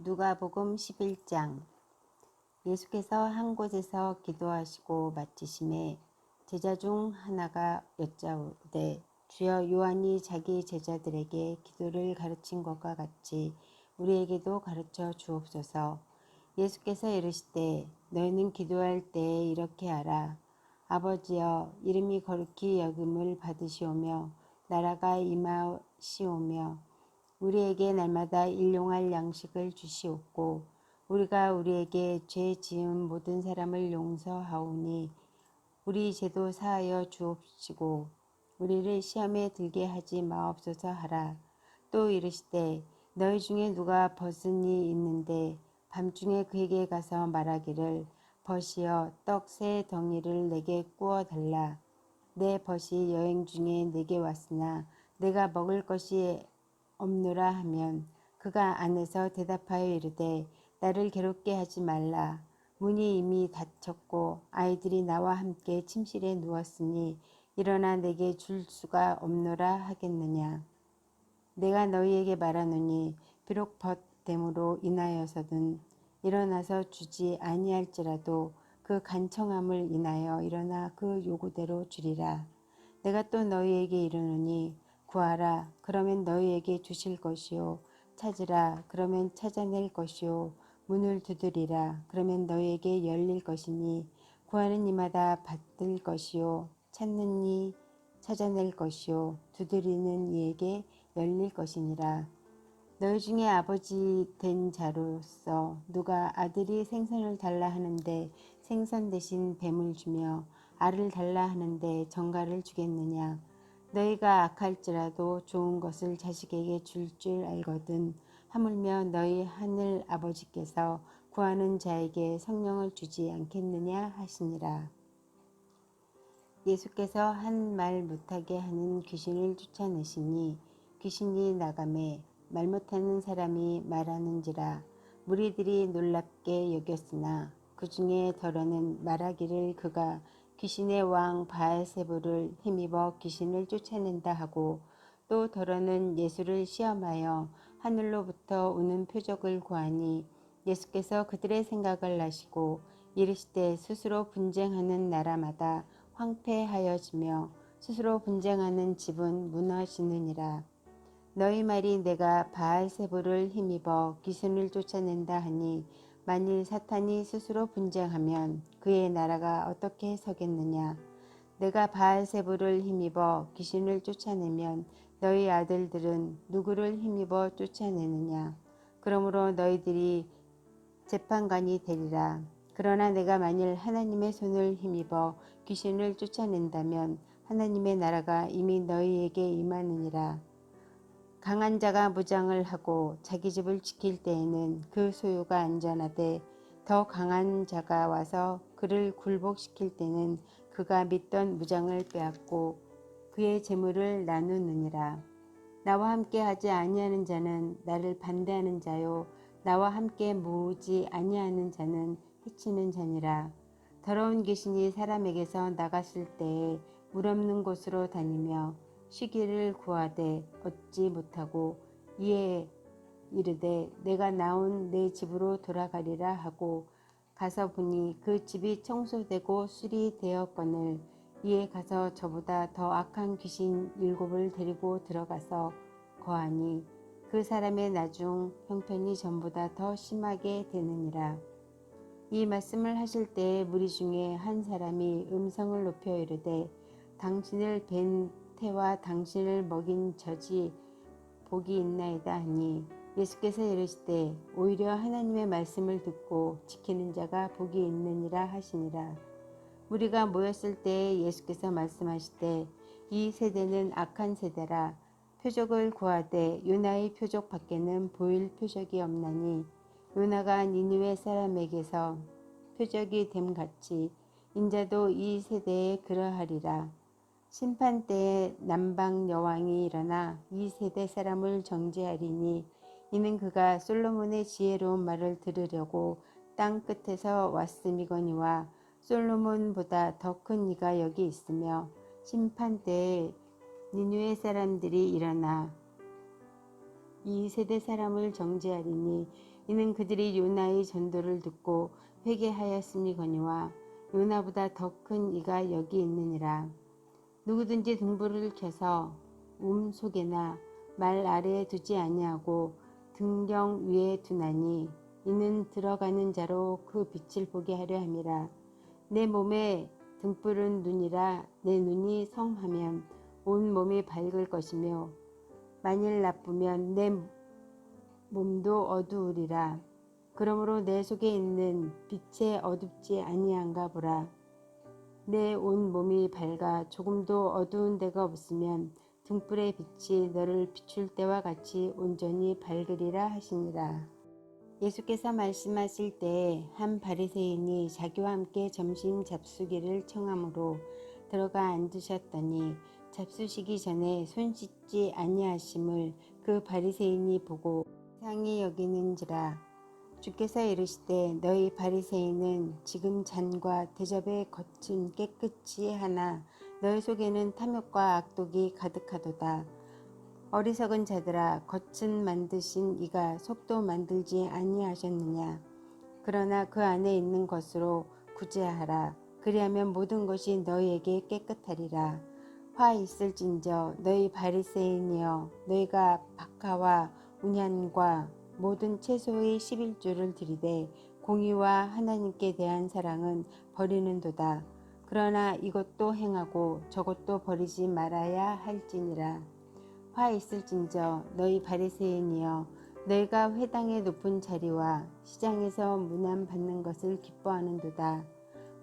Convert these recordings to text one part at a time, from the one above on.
누가복음 11장. 예수께서 한 곳에서 기도하시고 마치심에 제자 중 하나가 여짜오되, 주여, 요한이 자기 제자들에게 기도를 가르친 것과 같이 우리에게도 가르쳐 주옵소서. 예수께서 이르시되, 너희는 기도할 때에 이렇게 하라. 아버지여, 이름이 거룩히 여김을 받으시오며 나라가 임하시오며 우리에게 날마다 일용할 양식을 주시옵고, 우리가 우리에게 죄 지은 모든 사람을 용서하오니 우리 죄도 사하여 주옵시고 우리를 시험에 들게 하지 마옵소서 하라. 또 이르시되, 너희 중에 누가 벗은이 있는데 밤중에 그에게 가서 말하기를, 벗이여, 떡 세 덩이를 내게 구워 달라. 내 벗이 여행 중에 내게 왔으나 내가 먹을 것이 없노라 하면, 그가 안에서 대답하여 이르되, 나를 괴롭게 하지 말라. 문이 이미 닫혔고 아이들이 나와 함께 침실에 누웠으니 일어나 내게 줄 수가 없노라 하겠느냐. 내가 너희에게 말하노니 비록 벗됨으로 인하여서든 일어나서 주지 아니할지라도 그 간청함을 인하여 일어나 그 요구대로 주리라. 내가 또 너희에게 이르노니 구하라, 그러면 너희에게 주실 것이요, 찾으라, 그러면 찾아낼 것이요, 문을 두드리라, 그러면 너희에게 열릴 것이니, 구하는 이마다 받을 것이요, 찾는 이 찾아낼 것이요, 두드리는 이에게 열릴 것이니라. 너희 중에 아버지 된 자로서 누가 아들이 생선을 달라 하는데 생선 대신 뱀을 주며 알을 달라 하는데 정갈을 주겠느냐. 너희가 악할지라도 좋은 것을 자식에게 줄 줄 알거든 하물며 너희 하늘 아버지께서 구하는 자에게 성령을 주지 않겠느냐 하시니라. 예수께서 한 말 못하게 하는 귀신을 쫓아내시니 귀신이 나가매 말 못하는 사람이 말하는지라. 무리들이 놀랍게 여겼으나 그 중에 더러는 말하기를, 그가 귀신의 왕 바알세불을 힘입어 귀신을 쫓아낸다 하고, 또 더러는 예수를 시험하여 하늘로부터 오는 표적을 구하니, 예수께서 그들의 생각을 아시고 이르시되, 스스로 분쟁하는 나라마다 황폐하여지며 스스로 분쟁하는 집은 무너지느니라. 너희 말이 내가 바알세불을 힘입어 귀신을 쫓아낸다 하니, 만일 사탄이 스스로 분쟁하면 그의 나라가 어떻게 서겠느냐. 내가 바알세불을 힘입어 귀신을 쫓아내면 너희 아들들은 누구를 힘입어 쫓아내느냐. 그러므로 너희들이 재판관이 되리라. 그러나 내가 만일 하나님의 손을 힘입어 귀신을 쫓아낸다면 하나님의 나라가 이미 너희에게 임하느니라. 강한 자가 무장을 하고 자기 집을 지킬 때에는 그 소유가 안전하되, 더 강한 자가 와서 그를 굴복시킬 때는 그가 믿던 무장을 빼앗고 그의 재물을 나누느니라. 나와 함께 하지 아니하는 자는 나를 반대하는 자요, 나와 함께 모으지 아니하는 자는 해치는 자니라. 더러운 귀신이 사람에게서 나갔을 때에 물 없는 곳으로 다니며 쉬기를 구하되 얻지 못하고, 이에 이르되 내가 나온 내 집으로 돌아가리라 하고 가서 보니 그 집이 청소되고 수리되었거늘, 이에 가서 저보다 더 악한 귀신 7을 데리고 들어가서 거하니 그 사람의 나중 형편이 전보다 더 심하게 되느니라. 이 말씀을 하실 때에 무리 중에 한 사람이 음성을 높여 이르되, 당신을 뵌 태와 당신을 먹인 젖이 복이 있나이다 하니, 예수께서 이르시되, 오히려 하나님의 말씀을 듣고 지키는 자가 복이 있느니라 하시니라. 무리가 모였을 때에 예수께서 말씀하시되, 이 세대는 악한 세대라. 표적을 구하되 요나의 표적 밖에는 보일 표적이 없나니, 요나가 니느웨 사람에게서 표적이 됨같이 인자도 이 세대에 그러하리라. 심판 때에 남방 여왕이 일어나 이 세대 사람을 정죄하리니, 이는 그가 솔로몬의 지혜로운 말을 들으려고 땅 끝에서 왔음이거니와, 솔로몬보다 더 큰 이가 여기 있으며, 심판 때에 니느웨 사람들이 일어나 이 세대 사람을 정죄하리니, 이는 그들이 요나의 전도를 듣고 회개하였음이거니와 요나보다 더 큰 이가 여기 있느니라. 누구든지 등불을 켜서 속에나 말 아래에 두지 아니하고 등경 위에 두나니 이는 들어가는 자로 그 빛을 보게 하려 함이라. 내 몸에 등불은 눈이라. 내 눈이 성하면 온 몸이 밝을 것이며 만일 나쁘면 내 몸도 어두우리라. 그러므로 내 속에 있는 빛에 어둡지 아니한가 보라. 내 온 몸이 밝아 조금도 어두운 데가 없으면 등불의 빛이 너를 비출 때와 같이 온전히 밝으리라 하시니라. 예수께서 말씀하실 때에 한 바리새인이 자기와 함께 점심 잡수기를 청함으로 들어가 앉으셨더니 잡수시기 전에 손 씻지 아니하심을 그 바리새인이 보고 이상히 여기는지라. 주께서 이르시되 너희 바리새인은 지금 잔과 대접의 겉은 깨끗이 하나 너희 속에는 탐욕과 악독이 가득하도다. 어리석은 자들아, 겉은 만드신 이가 속도 만들지 아니하셨느냐. 그러나 그 안에 있는 것으로 구제하라. 그리하면 모든 것이 너희에게 깨끗하리라. 화 있을진저 너희 바리새인이여, 너희가 박하와 운현과 모든 채소의 11조를 드리되 공의와 하나님께 대한 사랑은 버리는도다. 그러나 이것도 행하고 저것도 버리지 말아야 할지니라. 화 있을진저 너희 바리새인이여, 너희가 회당의 높은 자리와 시장에서 문안 받는 것을 기뻐하는도다.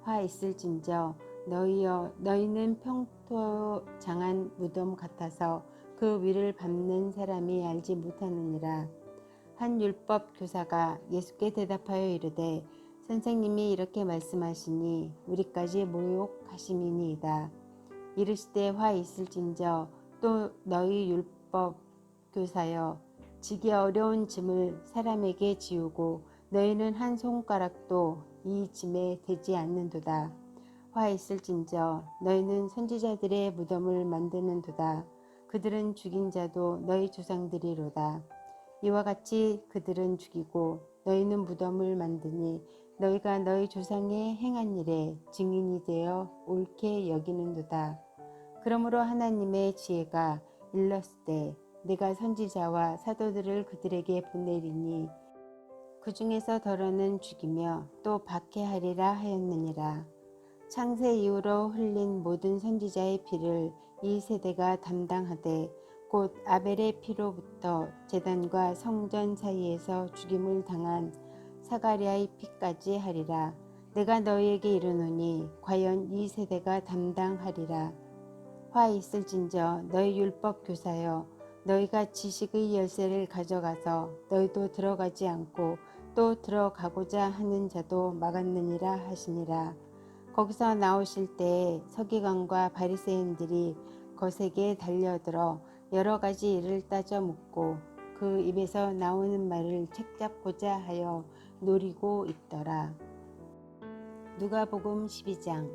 화 있을진저 너희여, 너희는 평토장한 무덤 같아서 그 위를 밟는 사람이 알지 못하느니라. 한 율법 교사가 예수께 대답하여 이르되 선생님이 이렇게 말씀하시니 우리까지 모욕하심이니이다. 이르시되 화 있을진저 또 너희 율법 교사여, 지기 어려운 짐을 사람에게 지우고 너희는 한 손가락도 이 짐에 대지 않는도다. 화 있을진저 너희는 선지자들의 무덤을 만드는도다. 그들은 죽인 자도 너희 조상들이로다. 이와 같이 그들은 죽이고 너희는 무덤을 만드니 너희가 너희 조상의 행한 일에 증인이 되어 옳게 여기는도다. 그러므로 하나님의 지혜가 일렀으되 내가 선지자와 사도들을 그들에게 보내리니 그 중에서 더러는 죽이며 또 박해하리라 하였느니라. 창세 이후로 흘린 모든 선지자의 피를 이 세대가 담당하되 곧 아벨의 피로부터 제단과 성전 사이에서 죽임을 당한 사가랴의 피까지 하리라. 내가 너희에게 이르노니 과연 이 세대가 담당하리라. 화 있을진저 너희 율법 교사여, 너희가 지식의 열쇠를 가져가서 너희도 들어가지 않고 또 들어가고자 하는 자도 막았느니라 하시니라. 거기서 나오실 때에 서기관과 바리새인들이 거세게 달려들어 여러 가지 일을 따져 묻고 그 입에서 나오는 말을 책잡고자 하여 노리고 있더라. 누가복음 12장.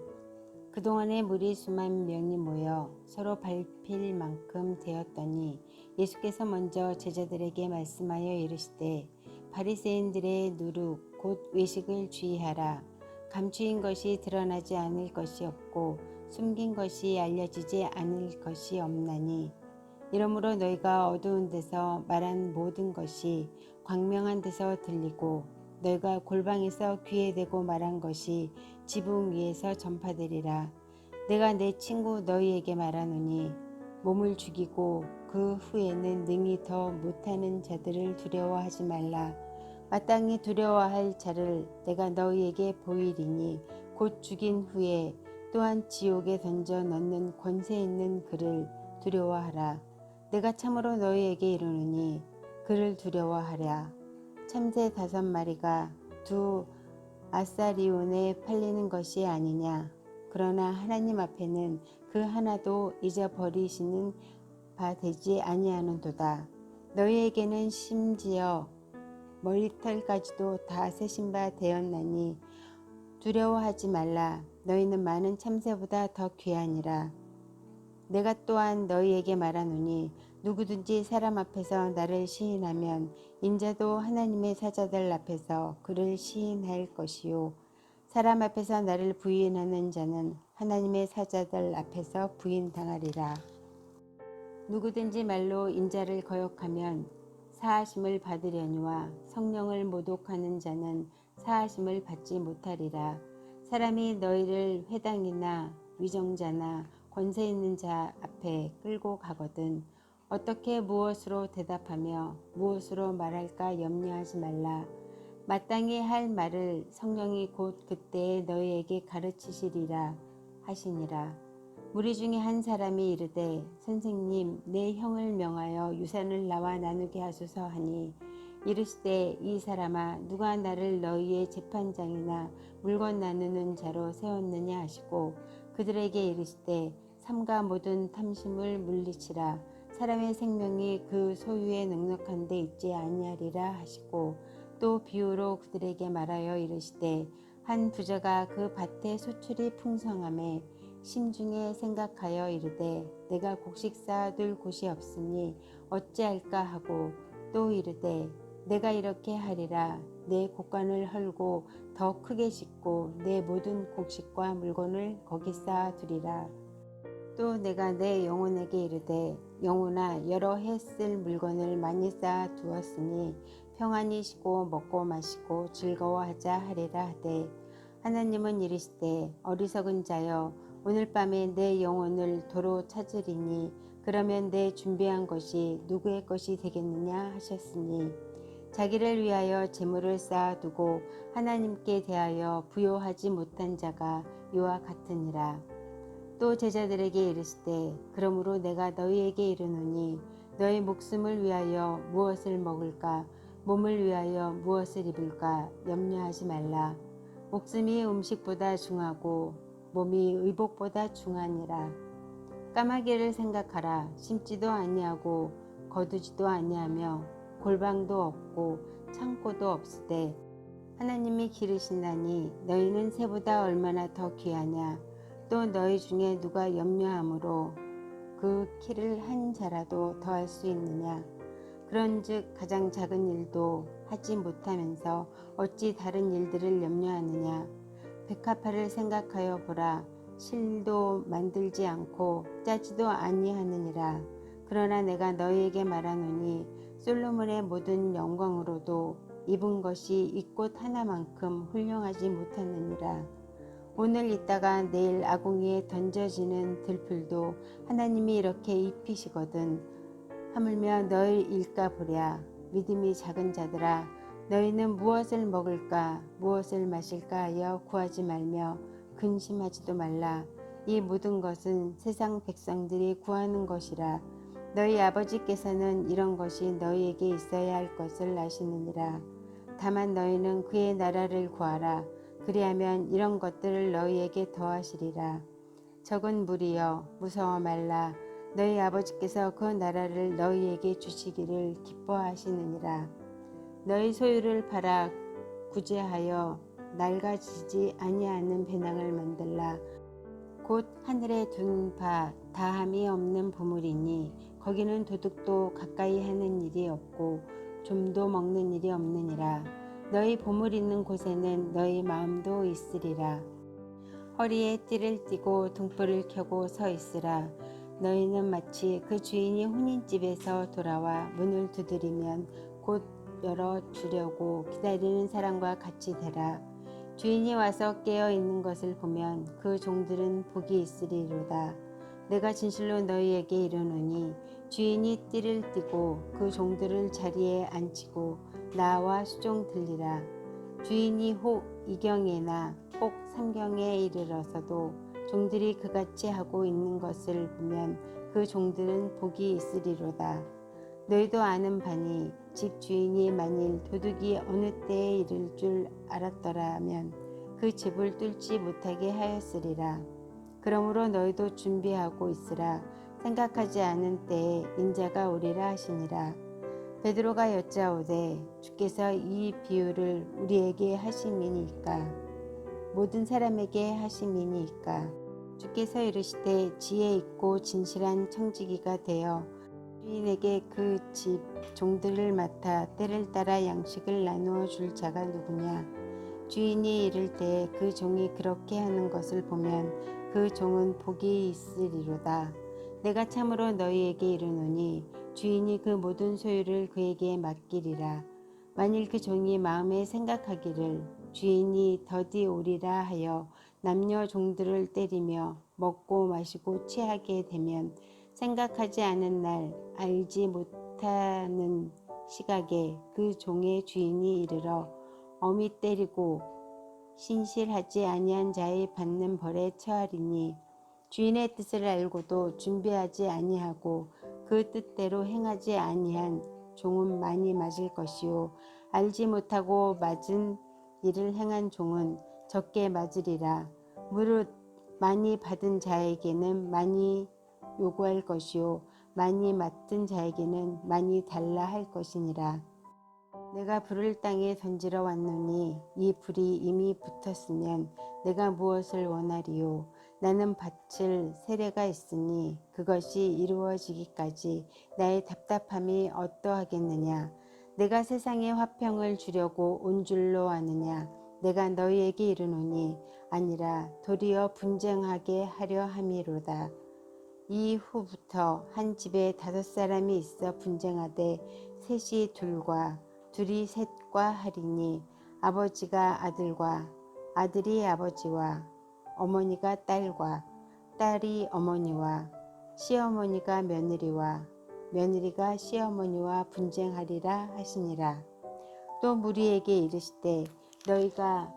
그동안에 무리 수만 명이 모여 서로 밟힐 만큼 되었더니 예수께서 먼저 제자들에게 말씀하여 이르시되 바리새인들의 누룩 곧 외식을 주의하라. 감추인 것이 드러나지 않을 것이 없고 숨긴 것이 알려지지 않을 것이 없나니 이러므로 너희가 어두운 데서 말한 모든 것이 광명한 데서 들리고 너희가 골방에서 귀에 대고 말한 것이 지붕 위에서 전파되리라. 내가 내 친구 너희에게 말하노니 몸을 죽이고 그 후에는 능히 더 못하는 자들을 두려워하지 말라. 마땅히 두려워할 자를 내가 너희에게 보이리니 곧 죽인 후에 또한 지옥에 던져 넣는 권세 있는 그를 두려워하라. 내가 참으로 너희에게 이르노니 그를 두려워하랴. 참새 5마리가 두 아사리온에 팔리는 것이 아니냐. 그러나 하나님 앞에는 그 하나도 잊어버리시는 바 되지 아니하는도다. 너희에게는 심지어 머리털까지도 다 세신 바 되었나니 두려워하지 말라. 너희는 많은 참새보다 더 귀하니라. 내가 또한 너희에게 말하노니 누구든지 사람 앞에서 나를 시인하면 인자도 하나님의 사자들 앞에서 그를 시인할 것이요 사람 앞에서 나를 부인하는 자는 하나님의 사자들 앞에서 부인당하리라. 누구든지 말로 인자를 거역하면 사하심을 받으려니와 성령을 모독하는 자는 사하심을 받지 못하리라. 사람이 너희를 회당이나 위정자나 권세 있는 자 앞에 끌고 가거든 어떻게 무엇으로 대답하며 무엇으로 말할까 염려하지 말라. 마땅히 할 말을 성령이 곧 그때에 너희에게 가르치시리라 하시니라. 무리 중에 한 사람이 이르되 선생님 내 형을 명하여 유산을 나와 나누게 하소서 하니 이르시되 이 사람아 누가 나를 너희의 재판장이나 물건 나누는 자로 세웠느냐 하시고 그들에게 이르시되 삼가 모든 탐심을 물리치라. 사람의 생명이 그 소유에 넉넉한 데 있지 아니하리라 하시고 또 비유로 그들에게 말하여 이르시되 한 부자가 그 밭에 소출이 풍성함에 심중에 생각하여 이르되 내가 곡식 쌓아둘 곳이 없으니 어찌할까 하고 또 이르되 내가 이렇게 하리라. 내 곡간을 헐고 더 크게 짓고 내 모든 곡식과 물건을 거기 쌓아두리라. 또 내가 내 영혼에게 이르되 영혼아 여러 해 쓸 물건을 많이 쌓아 두었으니 평안히 쉬고 먹고 마시고 즐거워하자 하리라 하되 하나님은 이르시되 어리석은 자여 오늘 밤에 내 영혼을 도로 찾으리니 그러면 내 준비한 것이 누구의 것이 되겠느냐 하셨으니 자기를 위하여 재물을 쌓아두고 하나님께 대하여 부요하지 못한 자가 이와 같으니라. 또 제자들에게 이르시되 그러므로 내가 너희에게 이르노니 너희 목숨을 위하여 무엇을 먹을까 몸을 위하여 무엇을 입을까 염려하지 말라. 목숨이 음식보다 중하고 몸이 의복보다 중하니라. 까마귀를 생각하라. 심지도 아니하고 거두지도 아니하며 골방도 없고 창고도 없으되 하나님이 기르신다니 너희는 새보다 얼마나 더 귀하냐. 또 너희 중에 누가 염려함으로 그 키를 한 자라도 더할 수 있느냐. 그런즉 가장 작은 일도 하지 못하면서 어찌 다른 일들을 염려하느냐. 백합화를 생각하여 보라. 실도 만들지 않고 짜지도 아니하느니라. 그러나 내가 너희에게 말하노니 솔로몬의 모든 영광으로도 입은 것이 이 꽃 하나만큼 훌륭하지 못하느니라. 오늘 있다가 내일 아궁이에 던져지는 들풀도 하나님이 이렇게 입히시거든 하물며 너희일까 보랴. 믿음이 작은 자들아 너희는 무엇을 먹을까 무엇을 마실까 하여 구하지 말며 근심하지도 말라. 이 모든 것은 세상 백성들이 구하는 것이라. 너희 아버지께서는 이런 것이 너희에게 있어야 할 것을 아시느니라. 다만 너희는 그의 나라를 구하라. 그리하면 이런 것들을 너희에게 더하시리라. 적은 무리여 무서워 말라. 너희 아버지께서 그 나라를 너희에게 주시기를 기뻐하시느니라. 너희 소유를 팔아 구제하여 낡아지지 아니하는 배낭을 만들라. 곧 하늘에 둔 바 다함이 없는 보물이니 거기는 도둑도 가까이 하는 일이 없고 좀도 먹는 일이 없느니라. 너희 보물 있는 곳에는 너희 마음도 있으리라. 허리에 띠를 띠고 등불을 켜고 서 있으라. 너희는 마치 그 주인이 혼인집에서 돌아와 문을 두드리면 곧 열어주려고 기다리는 사람과 같이 되라. 주인이 와서 깨어 있는 것을 보면 그 종들은 복이 있으리로다. 내가 진실로 너희에게 이르노니 주인이 띠를 띠고 그 종들을 자리에 앉히고 나와 수종 들리라. 주인이 혹 이경에나 혹 삼경에 이르러서도 종들이 그같이 하고 있는 것을 보면 그 종들은 복이 있으리로다. 너희도 아는 바니 집 주인이 만일 도둑이 어느 때에 이를 줄 알았더라면 그 집을 뚫지 못하게 하였으리라. 그러므로 너희도 준비하고 있으라. 생각하지 않은 때에 인자가 오리라 하시니라. 베드로가 여짜오되 주께서 이 비유를 우리에게 하심이니까 모든 사람에게 하심이니까 주께서 이르시되 지혜 있고 진실한 청지기가 되어 주인에게 그 집 종들을 맡아 때를 따라 양식을 나누어 줄 자가 누구냐. 주인이 이를 때 그 종이 그렇게 하는 것을 보면 그 종은 복이 있으리로다. 내가 참으로 너희에게 이르노니 주인이 그 모든 소유를 그에게 맡기리라. 만일 그 종이 마음에 생각하기를 주인이 더디 오리라 하여 남녀 종들을 때리며 먹고 마시고 취하게 되면 생각하지 않은 날 알지 못하는 시각에 그 종의 주인이 이르러 엄히 때리고 신실하지 아니한 자의 받는 벌에 처하리니 주인의 뜻을 알고도 준비하지 아니하고 그 뜻대로 행하지 아니한 종은 많이 맞을 것이요 알지 못하고 맞은 일을 행한 종은 적게 맞으리라. 무릇 많이 받은 자에게는 많이 요구할 것이요 많이 맡은 자에게는 많이 달라 할 것이니라. 내가 불을 땅에 던지러 왔노니 이 불이 이미 붙었으면 내가 무엇을 원하리요. 나는 바칠 세례가 있으니 그것이 이루어지기까지 나의 답답함이 어떠하겠느냐. 내가 세상에 화평을 주려고 온 줄로 아느냐. 내가 너희에게 이르노니 아니라 도리어 분쟁하게 하려 함이로다. 이후부터 한 집에 5사람이 있어 분쟁하되 셋이 둘과 둘이 셋과 하리니 아버지가 아들과 아들이 아버지와 어머니가 딸과 딸이 어머니와 시어머니가 며느리와 며느리가 시어머니와 분쟁하리라 하시니라. 또 무리에게 이르시되 너희가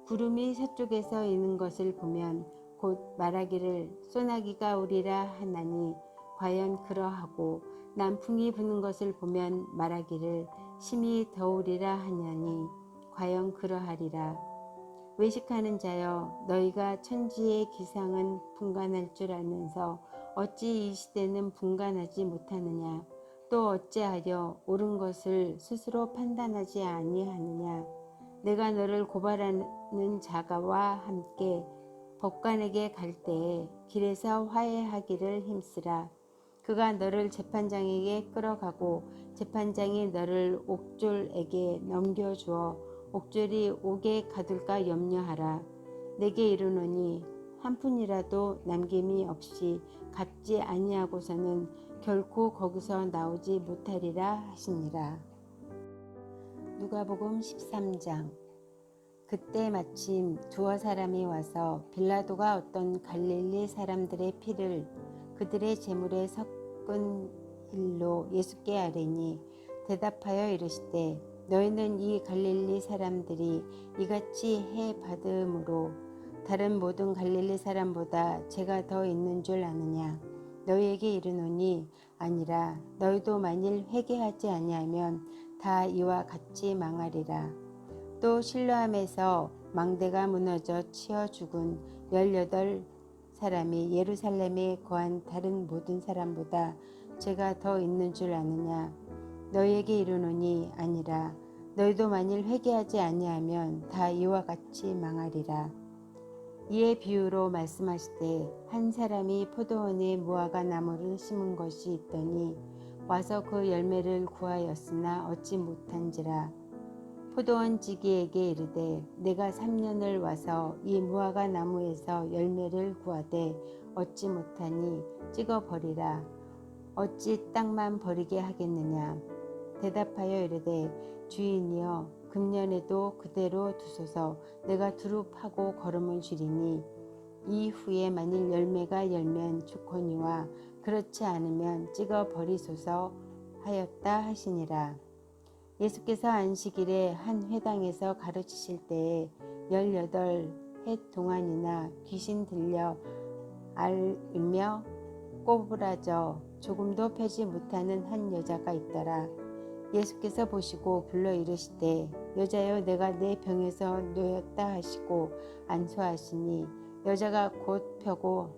구름이 서쪽에서 이는 것을 보면 곧 말하기를 소나기가 오리라 하나니 과연 그러하고 남풍이 부는 것을 보면 말하기를 심히 더우리라 하냐니 과연 그러하리라. 외식하는 자여 너희가 천지의 기상은 분간할 줄 알면서 어찌 이 시대는 분간하지 못하느냐. 또 어찌하여 옳은 것을 스스로 판단하지 아니하느냐. 내가 너를 고발하는 자가와 함께 법관에게 갈 때에 길에서 화해하기를 힘쓰라. 그가 너를 재판장에게 끌어가고 재판장이 너를 옥졸에게 넘겨주어 옥졸이 옥에 가둘까 염려하라. 내게 이르노니 한 푼이라도 남김이 없이 갚지 아니하고서는 결코 거기서 나오지 못하리라 하시니라. 누가복음 13장. 그때 마침 두어 사람이 와서 빌라도가 어떤 갈릴리 사람들의 피를 그들의 제물에 섞은 일로 예수께 아뢰니 대답하여 이르시되 너희는 이 갈릴리 사람들이 이같이 해 받음으로 다른 모든 갈릴리 사람보다 죄가 더 있는 줄 아느냐. 너희에게 이르노니 아니라 너희도 만일 회개하지 아니하면 다 이와 같이 망하리라. 또 실로암에서 망대가 무너져 치어 죽은 18사람이 예루살렘에 거한 다른 모든 사람보다 죄가 더 있는 줄 아느냐. 너희에게 이르노니 아니라 너희도 만일 회개하지 아니하면 다 이와 같이 망하리라. 이에 비유로 말씀하시되 한 사람이 포도원에 무화과 나무를 심은 것이 있더니 와서 그 열매를 구하였으나 얻지 못한지라. 포도원 지기에게 이르되 내가 3년을 와서 이 무화과 나무에서 열매를 구하되 얻지 못하니 찍어 버리라. 어찌 땅만 버리게 하겠느냐. 대답하여 이르되 주인이여 금년에도 그대로 두소서. 내가 두루 파고 거름을 주리니 이후에 만일 열매가 열면 좋거니와 그렇지 않으면 찍어 버리소서 하였다 하시니라. 예수께서 안식일에 한 회당에서 가르치실 때에 18해 동안이나 귀신 들려 앓으며 꼬부라져 조금도 펴지 못하는 한 여자가 있더라. 예수께서 보시고 불러 이르시되 여자여 내가 내 병에서 놓였다 하시고 안수하시니 여자가 곧 펴고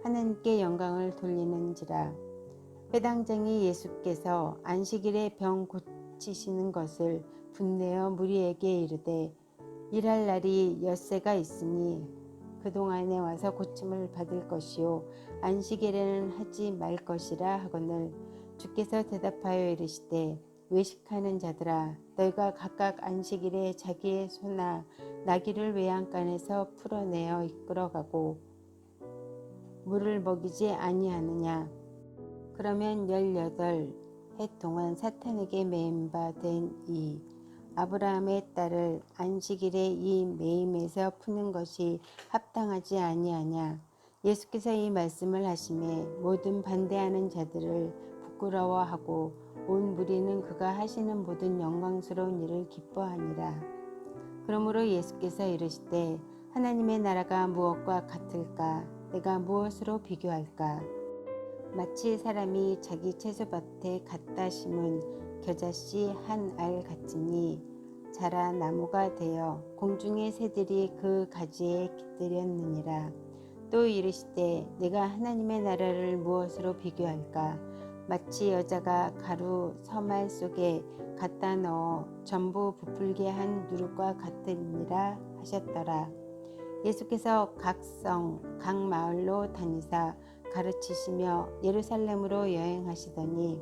하나님께 영광을 돌리는지라. 회당장이 예수께서 안식일에 병 고치시는 것을 분내어 무리에게 이르되 일할 날이 엿새가 있으니 그동안에 와서 고침을 받을 것이요 안식일에는 하지 말 것이라 하거늘 주께서 대답하여 이르시되 외식하는 자들아 너희가 각각 안식일에 자기의 소나 나귀를 외양간에서 풀어내어 이끌어가고 물을 먹이지 아니하느냐. 그러면 18해 동안 사탄에게 매임 바 된 이 아브라함의 딸을 안식일에 이 매임에서 푸는 것이 합당하지 아니하냐. 예수께서 이 말씀을 하심에 모든 반대하는 자들을 부끄러워하고 온 무리는 그가 하시는 모든 영광스러운 일을 기뻐하니라. 그러므로 예수께서 이르시되 하나님의 나라가 무엇과 같을까? 내가 무엇으로 비교할까? 마치 사람이 자기 채소밭에 갖다 심은 겨자씨 한 알 같으니 자라 나무가 되어 공중의 새들이 그 가지에 깃들였느니라. 또 이르시되 내가 하나님의 나라를 무엇으로 비교할까? 마치 여자가 가루 서말 속에 갖다 넣어 전부 부풀게 한 누룩과 같으니라 하셨더라. 예수께서 각 성, 각 마을로 다니사 가르치시며 예루살렘으로 여행하시더니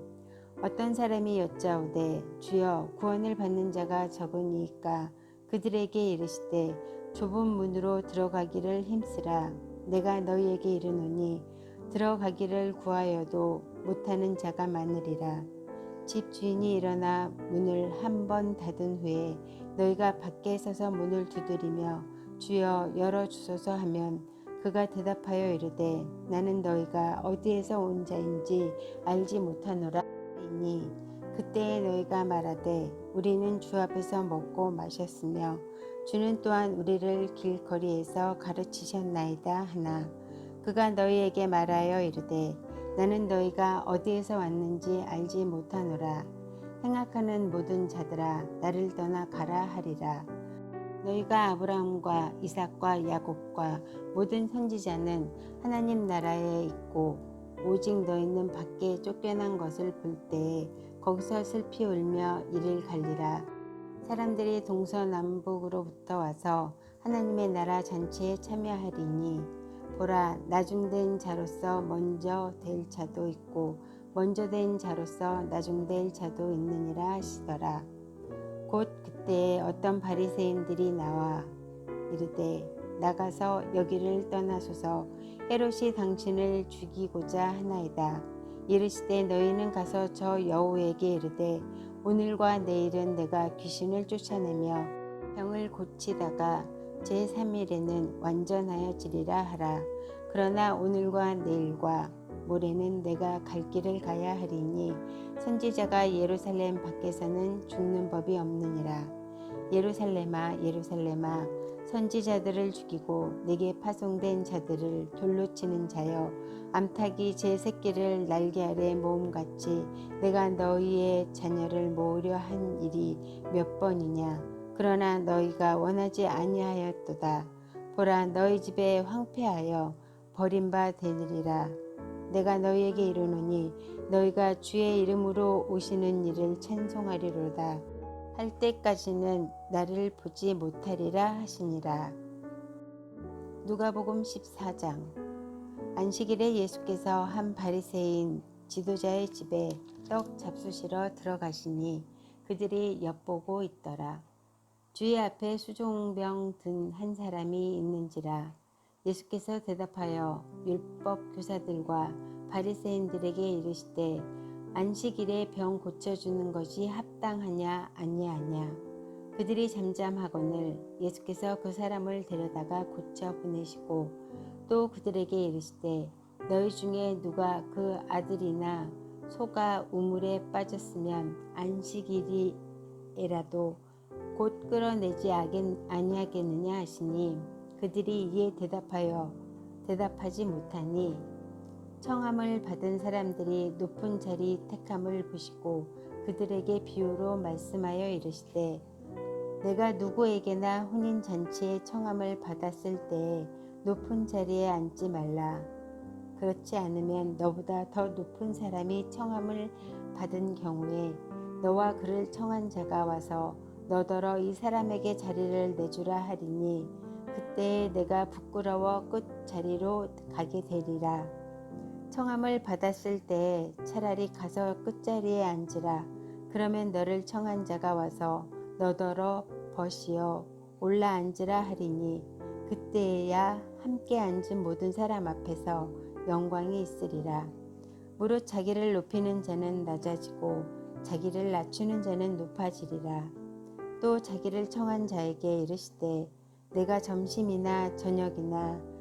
어떤 사람이 여짜오되 주여 구원을 받는 자가 적으니까 그들에게 이르시되 좁은 문으로 들어가기를 힘쓰라. 내가 너희에게 이르노니 들어가기를 구하여도 못하는 자가 많으리라. 집 주인이 일어나 문을 한 번 닫은 후에 너희가 밖에 서서 문을 두드리며 주여 열어주소서 하면 그가 대답하여 이르되 나는 너희가 어디에서 온 자인지 알지 못하노라 하리니 그때에 너희가 말하되 우리는 주 앞에서 먹고 마셨으며 주는 또한 우리를 길거리에서 가르치셨나이다 하나 그가 너희에게 말하여 이르되 나는 너희가 어디에서 왔는지 알지 못하노라. 행악하는 모든 자들아 나를 떠나 가라 하리라. 너희가 아브라함과 이삭과 야곱과 모든 선지자는 하나님 나라에 있고 오직 너희는 밖에 쫓겨난 것을 볼 때에 거기서 슬피 울며 이를 갈리라. 사람들이 동서남북으로부터 와서 하나님의 나라 잔치에 참여하리니 보라 나중된 자로서 먼저 될 자도 있고 먼저 된 자로서 나중될 자도 있느니라 하시더라. 곧 그때에 어떤 바리새인들이 나와 이르되 나가서 여기를 떠나소서 헤롯이 당신을 죽이고자 하나이다. 이르시되 너희는 가서 저 여우에게 이르되 오늘과 내일은 내가 귀신을 쫓아내며 병을 고치다가 제3일에는 완전하여지리라 하라. 그러나 오늘과 내일과 모레는 내가 갈 길을 가야 하리니 선지자가 예루살렘 밖에서는 죽는 법이 없느니라. 예루살렘아 예루살렘아 선지자들을 죽이고 내게 파송된 자들을 돌로 치는 자여 암탉이 제 새끼를 날개 아래 모음같이 내가 너희의 자녀를 모으려 한 일이 몇 번이냐. 그러나 너희가 원하지 아니하였도다. 보라 너희 집에 황폐하여 버림바 되리라. 내가 너희에게 이르노니 너희가 주의 이름으로 오시는 이를 찬송하리로다 할 때까지는 나를 보지 못하리라 하시니라. 누가복음 14장. 안식일에 예수께서 한 바리새인 지도자의 집에 떡 잡수시러 들어가시니 그들이 엿보고 있더라. 주의 앞에 수종병 든 한 사람이 있는지라. 예수께서 대답하여 율법 교사들과 바리새인들에게 이르시되 안식일에 병 고쳐주는 것이 합당하냐 아니하냐. 그들이 잠잠하거늘 예수께서 그 사람을 데려다가 고쳐 보내시고 또 그들에게 이르시되 너희 중에 누가 그 아들이나 소가 우물에 빠졌으면 안식일이라도 곧 끌어내지 아니하겠느냐 하시니 그들이 이에 대답하지 못하니 청함을 받은 사람들이 높은 자리 택함을 보시고 그들에게 비유로 말씀하여 이르시되 내가 누구에게나 혼인잔치에 청함을 받았을 때에 높은 자리에 앉지 말라. 그렇지 않으면 너보다 더 높은 사람이 청함을 받은 경우에 너와 그를 청한 자가 와서 너더러 이 사람에게 자리를 내주라 하리니 그때에 내가 부끄러워 끝 자리로 가게 되리라. 청함을 받았을 때 차라리 가서 끝자리에 앉으라. 그러면 너를 청한 자가 와서 너더러 벗이어 올라 앉으라 하리니 그때야 함께 앉은 모든 사람 앞에서 영광이 있으리라. 무릇 자기를 높이는 자는 낮아지고 자기를 낮추는 자는 높아지리라. 또 자기를 청한 자에게 이르시되 내가 점심이나 저녁이나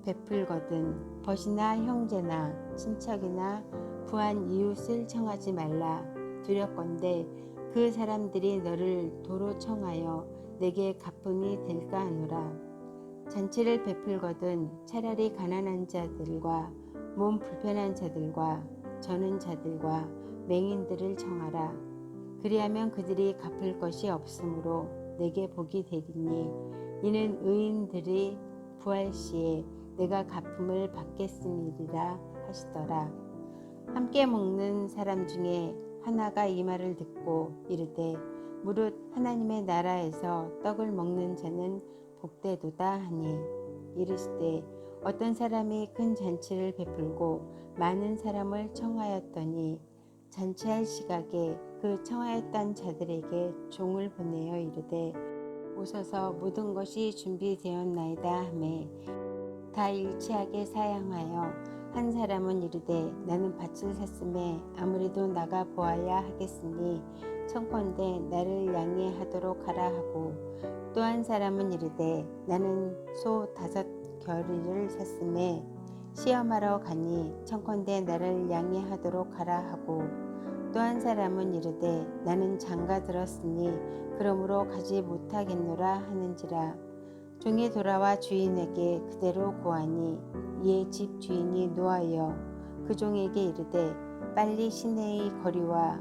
베풀거든 벗이나 형제나 친척이나 부한 이웃을 청하지 말라. 두렵건대 그 사람들이 너를 도로 청하여 내게 가품이 될까 하노라. 잔치를 베풀거든 차라리 가난한 자들과 몸 불편한 자들과 저는 자들과 맹인들을 청하라. 그리하면 그들이 갚을 것이 없으므로 내게 복이 되리니 이는 의인들이 부활 시에 내가 갚음을 받겠음이리라 하시더라. 함께 먹는 사람 중에 하나가 이 말을 듣고 이르되 무릇 하나님의 나라에서 떡을 먹는 자는 복되도다 하니 이르시되 어떤 사람이 큰 잔치를 베풀고 많은 사람을 청하였더니 잔치할 시각에 그 청하였던 자들에게 종을 보내어 이르되 오소서 모든 것이 준비되었나이다 하매 다 일치하게 사양하여 한 사람은 이르되 나는 밭을 샀음에 아무래도 나가 보아야 하겠으니 청컨대 나를 양해하도록 하라 하고 또 한 사람은 이르되 나는 소 5겨리를 샀음에 시험하러 가니 청컨대 나를 양해하도록 하라 하고 또 한 사람은 이르되 나는 장가 들었으니 그러므로 가지 못하겠노라 하는지라. 종이 돌아와 주인에게 그대로 고하니 이에 집 주인이 노하여 그 종에게 이르되 빨리 시내의 거리와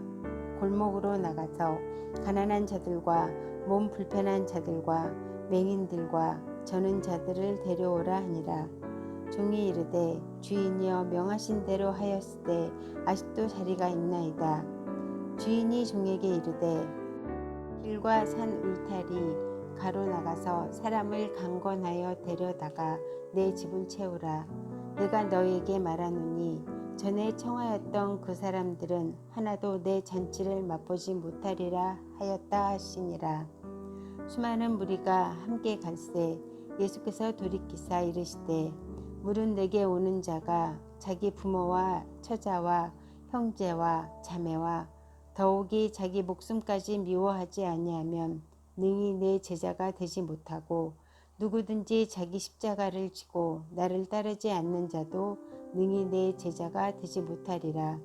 골목으로 나가서 가난한 자들과 몸 불편한 자들과 맹인들과 저는 자들을 데려오라 하니라. 종이 이르되 주인이여 명하신 대로 하였으되 아직도 자리가 있나이다. 주인이 종에게 이르되 길과 산 울타리 가로 나가서 사람을 강권하여 데려다가 내 집을 채우라. 내가 너에게 말하노니 전에 청하였던 그 사람들은 하나도 내 잔치를 맛보지 못하리라 하였다 하시니라. 수많은 무리가 함께 갈새 예수께서 돌이키사 이르시되 무릇 내게 오는 자가 자기 부모와 처자와 형제와 자매와 더욱이 자기 목숨까지 미워하지 아니하면 능히 내 제자가 되지 못하고 누구든지 자기 십자가를 지고 나를 따르지 않는 자도 능히 내 제자가 되지 못하리라.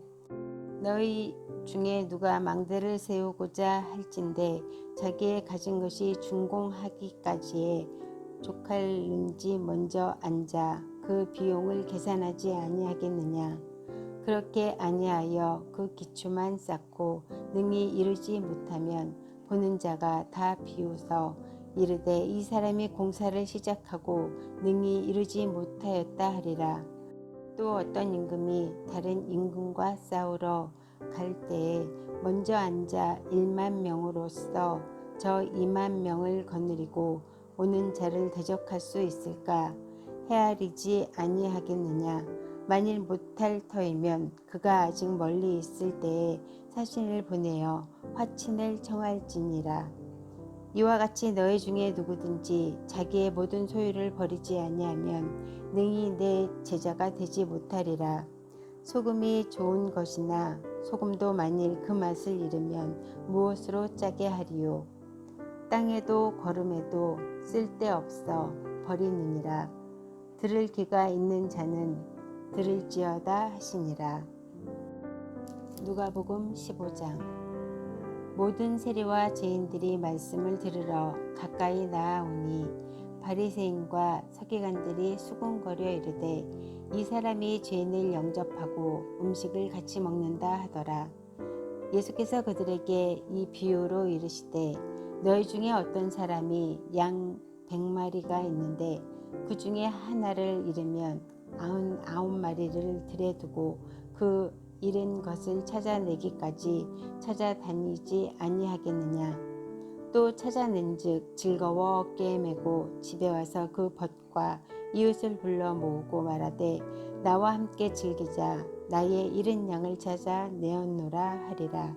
너희 중에 누가 망대를 세우고자 할진대 자기의 가진 것이 준공하기까지에 족할는지 먼저 앉아 그 비용을 계산하지 아니하겠느냐. 그렇게 아니하여 그 기초만 쌓고 능히 이루지 못하면 보는 자가 다 비웃어 이르되 이 사람이 공사를 시작하고 능히 이루지 못하였다 하리라. 또 어떤 임금이 다른 임금과 싸우러 갈 때에 먼저 앉아 1만 명으로서 저 2만 명을 거느리고 오는 자를 대적할 수 있을까? 헤아리지 아니하겠느냐? 만일 못할 터이면 그가 아직 멀리 있을 때에 사신을 보내어 화친을 청할지니라. 이와 같이 너희 중에 누구든지 자기의 모든 소유를 버리지 아니하면 능히 내 제자가 되지 못하리라. 소금이 좋은 것이나 소금도 만일 그 맛을 잃으면 무엇으로 짜게 하리요. 땅에도 거름에도 쓸데없어 버리느니라. 들을 귀가 있는 자는 들을지어다 하시니라. 누가복음 15장. 모든 세리와 죄인들이 말씀을 들으러 가까이 나아오니 바리새인과 서기관들이 수군거려 이르되 이 사람이 죄인을 영접하고 음식을 같이 먹는다 하더라. 예수께서 그들에게 이 비유로 이르시되 너희 중에 어떤 사람이 양 100마리가 있는데 그 중에 하나를 잃으면 99마리를 들에 두고 그 잃은 것을 찾아내기까지 찾아다니지 아니하겠느냐. 또 찾아낸즉 즐거워 어깨에 메고 집에 와서 그 벗과 이웃을 불러 모으고 말하되 나와 함께 즐기자. 나의 잃은 양을 찾아 내었노라 하리라.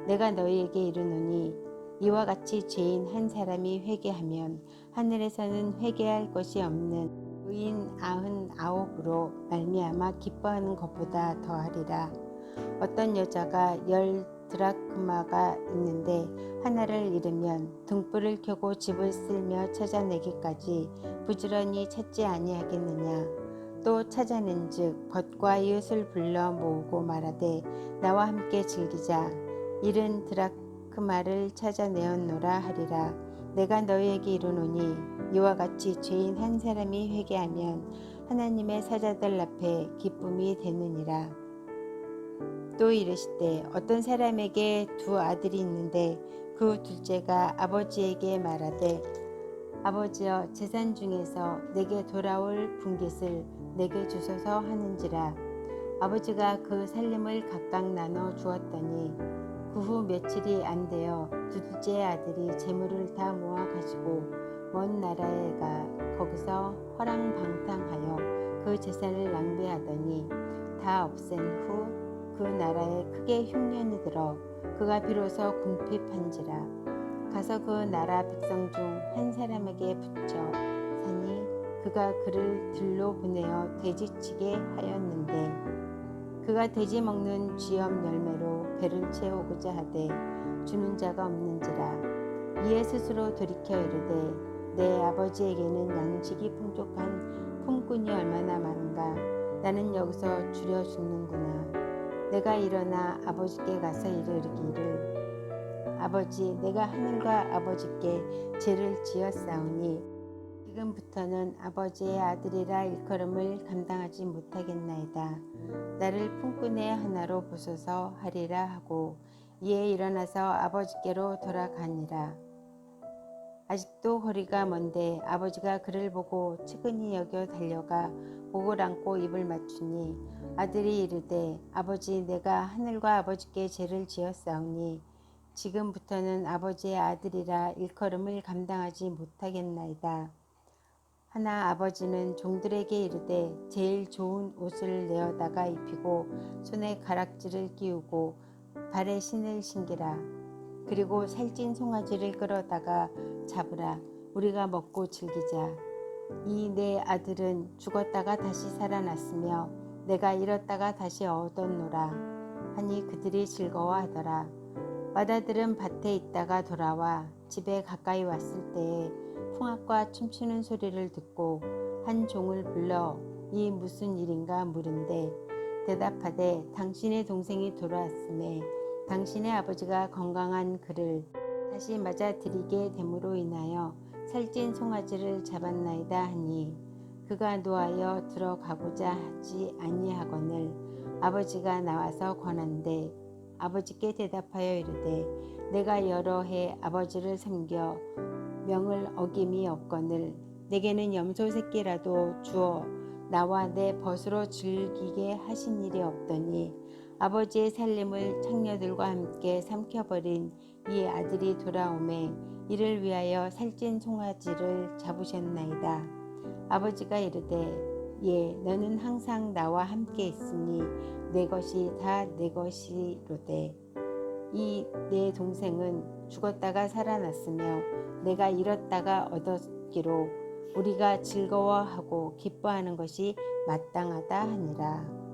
내가 너희에게 이르노니 이와 같이 죄인 한 사람이 회개하면 하늘에서는 회개할 것이 없는 의인 99으로 말미암아 기뻐하는 것보다 더하리라. 어떤 여자가 10드라크마가 있는데 하나를 잃으면 등불을 켜고 집을 쓸며 찾아내기까지 부지런히 찾지 아니하겠느냐. 또 찾아낸즉 벗과 이웃을 불러 모으고 말하되 나와 함께 즐기자. 잃은 드라크마를 찾아내었노라 하리라. 내가 너희에게 이르노니 이와 같이 죄인 한 사람이 회개하면 하나님의 사자들 앞에 기쁨이 되느니라. 또 이르시되 어떤 사람에게 두 아들이 있는데 그 둘째가 아버지에게 말하되 아버지여 재산 중에서 내게 돌아올 분깃을 내게 주소서 하는지라. 아버지가 그 살림을 각각 나눠 주었더니 그 후 며칠이 안 되어 둘째 아들이 재물을 다 모아 가지고 먼 나라에 가 거기서 허랑방탕하여 그 재산을 낭비하더니 다 없앤 후 그 나라에 크게 흉년이 들어 그가 비로소 궁핍한지라. 가서 그 나라 백성 중 한 사람에게 붙여 사니 그가 그를 들로 보내어 돼지치게 하였는데 그가 돼지 먹는 쥐염 열매로 배를 채우고자 하되 주는 자가 없는지라. 이에 스스로 돌이켜 이르되 내 아버지에게는 양식이 풍족한 품꾼이 얼마나 많은가. 나는 여기서 줄여 죽는구나. 내가 일어나 아버지께 가서 이르기를 아버지, 내가 하늘과 아버지께 죄를 지었사오니 지금부터는 아버지의 아들이라 일컬음을 감당하지 못하겠나이다. 나를 품꾼의 하나로 보소서 하리라 하고 이에 일어나서 아버지께로 돌아가니라. 아직도 거리가 먼데 아버지가 그를 보고 측은히 여겨 달려가 목을 안고 입을 맞추니 아들이 이르되 아버지, 내가 하늘과 아버지께 죄를 지었사오니 지금부터는 아버지의 아들이라 일컬음을 감당하지 못하겠나이다. 하나 아버지는 종들에게 이르되 제일 좋은 옷을 내어다가 입히고 손에 가락지를 끼우고 발에 신을 신기라. 그리고 살찐 송아지를 끌어다가 잡으라. 우리가 먹고 즐기자. 이 내 아들은 죽었다가 다시 살아났으며 내가 잃었다가 다시 얻었노라 하니 그들이 즐거워하더라. 맏아들은 밭에 있다가 돌아와 집에 가까이 왔을 때에 풍악과 춤추는 소리를 듣고 한 종을 불러 이 무슨 일인가 물은데 대답하되 당신의 동생이 돌아왔음에 당신의 아버지가 건강한 그를 다시 맞아들이게 됨으로 인하여 살찐 송아지를 잡았나이다 하니 그가 노하여 들어가고자 하지 아니하거늘 아버지가 나와서 권한대 아버지께 대답하여 이르되 내가 여러 해 아버지를 섬겨 명을 어김이 없거늘 내게는 염소 새끼라도 주어 나와 내 벗으로 즐기게 하신 일이 없더니 아버지의 살림을 창녀들과 함께 삼켜버린 이 아들이 돌아오매 이를 위하여 살찐 송아지를 잡으셨나이다. 아버지가 이르되 예, 너는 항상 나와 함께 있으니 내 것이 다 내 것이로되 이 내 동생은 죽었다가 살아났으며 내가 잃었다가 얻었기로 우리가 즐거워하고 기뻐하는 것이 마땅하다 하니라.